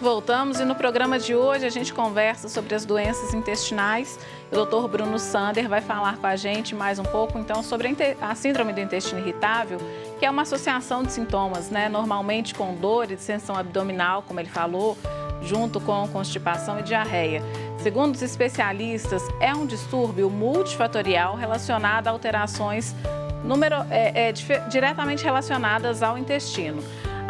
voltamos e no programa de hoje a gente conversa sobre as doenças intestinais. O Dr. Bruno Sander vai falar com a gente mais um pouco então sobre a síndrome do intestino irritável, que é uma associação de sintomas, né? Normalmente com dor e distensão abdominal, como ele falou, junto com constipação e diarreia. Segundo os especialistas, é um distúrbio multifatorial relacionado a alterações diretamente relacionadas ao intestino.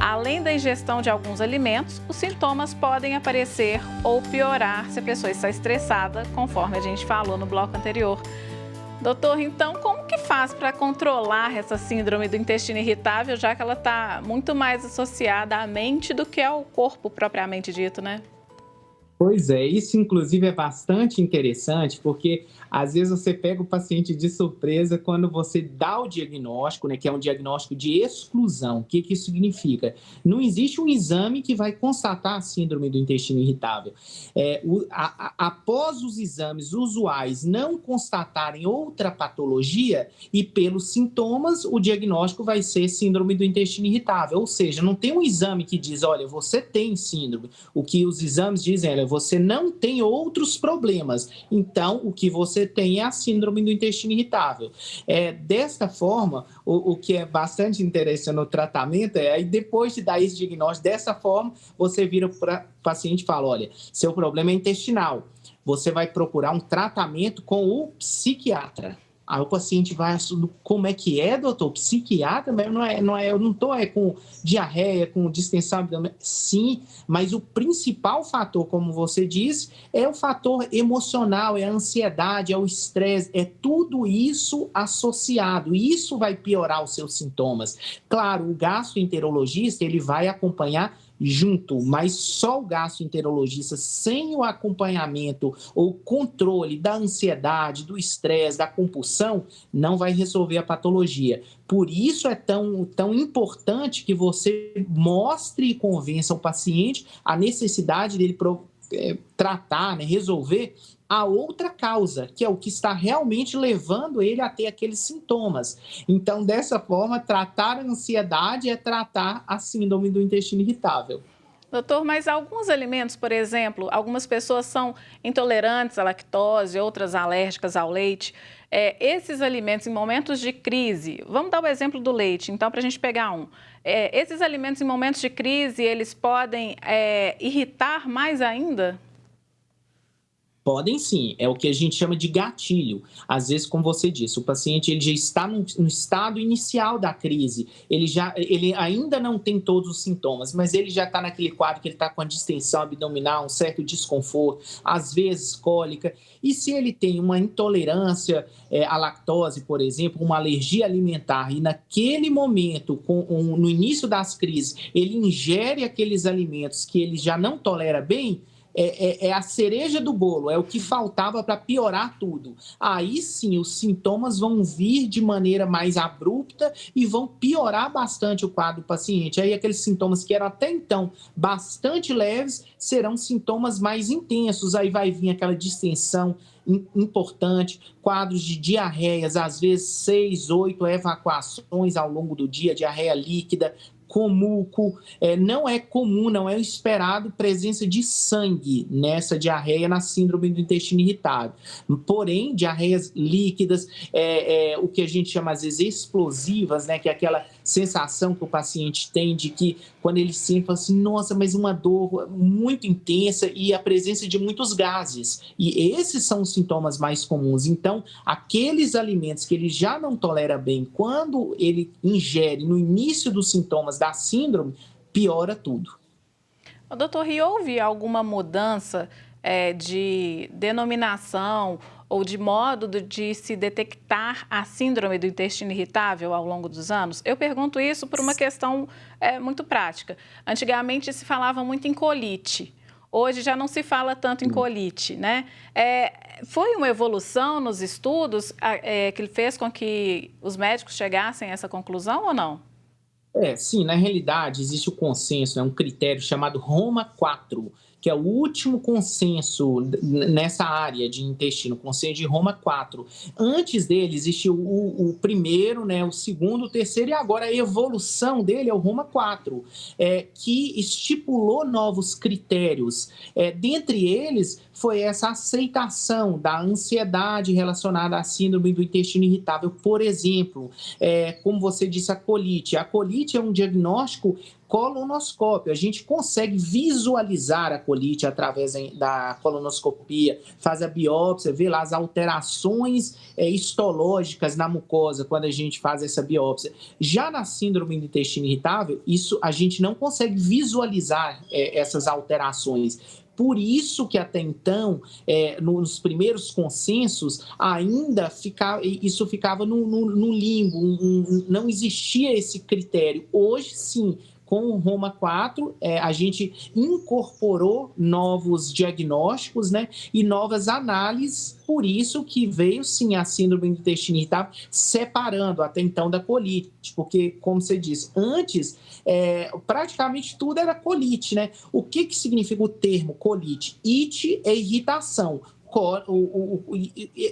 Além da ingestão de alguns alimentos, os sintomas podem aparecer ou piorar se a pessoa está estressada, conforme a gente falou no bloco anterior. Doutor, então, como que faz para controlar essa síndrome do intestino irritável, já que ela está muito mais associada à mente do que ao corpo propriamente dito, né? Pois é, isso inclusive é bastante interessante, porque às vezes você pega o paciente de surpresa quando você dá o diagnóstico, né, que é um diagnóstico de exclusão. O que isso significa? Não existe um exame que vai constatar a síndrome do intestino irritável. Após os exames usuais não constatarem outra patologia e pelos sintomas, o diagnóstico vai ser síndrome do intestino irritável. Ou seja, não tem um exame que diz, olha, você tem síndrome. O que os exames dizem é, você não tem outros problemas. Então, o que você tem é a síndrome do intestino irritável. Desta forma, o que é bastante interessante no tratamento aí depois de dar esse diagnóstico, dessa forma, você vira para o paciente e fala, olha, seu problema é intestinal. Você vai procurar um tratamento com o psiquiatra. Aí o paciente vai, como é que é, doutor? Psiquiatra? Mas eu não estou com diarreia, com distensão abdominal. Sim, mas o principal fator, como você disse, é o fator emocional, é a ansiedade, é o estresse, é tudo isso associado. E isso vai piorar os seus sintomas. Claro, o gastroenterologista, ele vai acompanhar junto, mas só o gastroenterologista, sem o acompanhamento ou controle da ansiedade, do estresse, da compulsão, não vai resolver a patologia. Por isso é tão importante que você mostre e convença o paciente a necessidade dele tratar, né, resolver a outra causa, que é o que está realmente levando ele a ter aqueles sintomas. Então, dessa forma, tratar a ansiedade é tratar a síndrome do intestino irritável. Doutor, mas alguns alimentos, por exemplo, algumas pessoas são intolerantes à lactose, outras alérgicas ao leite. Esses alimentos, em momentos de crise, vamos dar o exemplo do leite, então, para a gente pegar um. Esses alimentos, em momentos de crise, eles podem irritar mais ainda? Podem sim, é o que a gente chama de gatilho. Às vezes, como você disse, o paciente ele já está no estado inicial da crise, ele ainda não tem todos os sintomas, mas ele já está naquele quadro que ele está com a distensão abdominal, um certo desconforto, às vezes cólica. E se ele tem uma intolerância à lactose, por exemplo, uma alergia alimentar, e naquele momento, no início das crises, ele ingere aqueles alimentos que ele já não tolera bem, é a cereja do bolo, é o que faltava para piorar tudo. Aí sim, os sintomas vão vir de maneira mais abrupta e vão piorar bastante o quadro do paciente. Aí aqueles sintomas que eram até então bastante leves serão sintomas mais intensos. Aí vai vir aquela distensão importante, quadros de diarreias, às vezes 6, 8 evacuações ao longo do dia, diarreia líquida, com muco. Não é comum, não é esperado presença de sangue nessa diarreia, na síndrome do intestino irritável. Porém, diarreias líquidas, o que a gente chama às vezes explosivas, né, que é aquela sensação que o paciente tem de que quando ele sente, fala assim, nossa, mas uma dor muito intensa e a presença de muitos gases. E esses são os sintomas mais comuns. Então, aqueles alimentos que ele já não tolera bem, quando ele ingere no início dos sintomas da síndrome, piora tudo. Doutor, e houve alguma mudança de denominação ou de modo de se detectar a síndrome do intestino irritável ao longo dos anos? Eu pergunto isso por uma questão muito prática. Antigamente se falava muito em colite. Hoje já não se fala tanto em colite, né? Foi uma evolução nos estudos que fez com que os médicos chegassem a essa conclusão ou não? Sim, na realidade existe o consenso, um critério chamado Roma 4, que é o último consenso nessa área de intestino, o consenso de Roma 4. Antes dele existe o primeiro, né, o segundo, o terceiro, e agora a evolução dele é o Roma 4, que estipulou novos critérios. Dentre eles, foi essa aceitação da ansiedade relacionada à síndrome do intestino irritável. Por exemplo, como você disse, a colite. A colite é um diagnóstico colonoscópio. A gente consegue visualizar a colite através da colonoscopia, faz a biópsia, vê lá as alterações histológicas na mucosa quando a gente faz essa biópsia. Já na síndrome do intestino irritável, isso a gente não consegue visualizar essas alterações. Por isso que até então, nos primeiros consensos, ainda isso ficava no limbo, não existia esse critério. Hoje, sim, com o Roma 4, a gente incorporou novos diagnósticos, né, e novas análises, por isso que veio, sim, a síndrome do intestino irritável, separando até então da colite, porque, como você disse, antes, praticamente tudo era colite, né? O que significa o termo colite? It é irritação,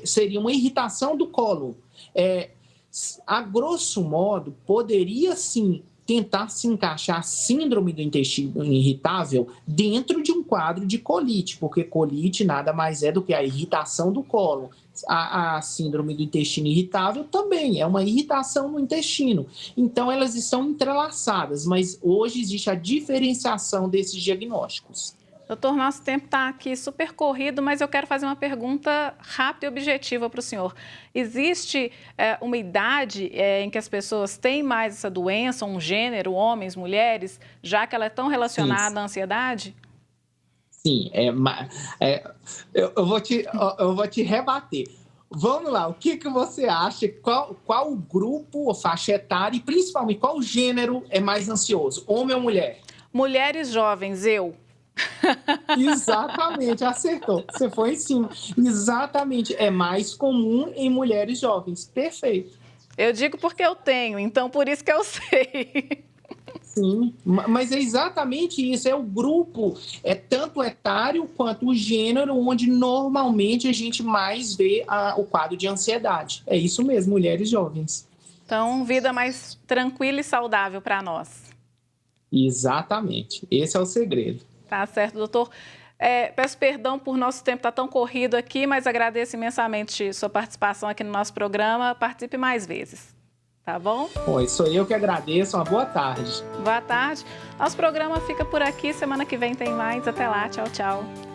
seria uma irritação do cólon. A grosso modo, poderia, sim, tentar se encaixar a síndrome do intestino irritável dentro de um quadro de colite, porque colite nada mais é do que a irritação do cólon. A síndrome do intestino irritável também é uma irritação no intestino. Então, elas estão entrelaçadas, mas hoje existe a diferenciação desses diagnósticos. Doutor, nosso tempo está aqui super corrido, mas eu quero fazer uma pergunta rápida e objetiva para o senhor. Existe uma idade em que as pessoas têm mais essa doença, um gênero, homens, mulheres, já que ela é tão relacionada à ansiedade? Sim, eu vou te rebater. Vamos lá, o que você acha? Qual grupo ou faixa etária e principalmente qual gênero é mais ansioso, homem ou mulher? Mulheres jovens, eu. Exatamente, acertou. Você foi em cima. Exatamente, é mais comum em mulheres jovens. Perfeito. Eu digo porque eu tenho, então por isso que eu sei. Sim, mas é exatamente isso, é o grupo, tanto etário quanto o gênero, onde normalmente a gente mais vê o quadro de ansiedade. É isso mesmo, mulheres jovens. Então, vida mais tranquila e saudável para nós. Exatamente, esse é o segredo. Tá certo, doutor. Peço perdão por nosso tempo estar tão corrido aqui, mas agradeço imensamente sua participação aqui no nosso programa. Participe mais vezes, tá bom? Oi, sou eu que agradeço. Uma boa tarde. Boa tarde. Nosso programa fica por aqui. Semana que vem tem mais. Até lá. Tchau, tchau.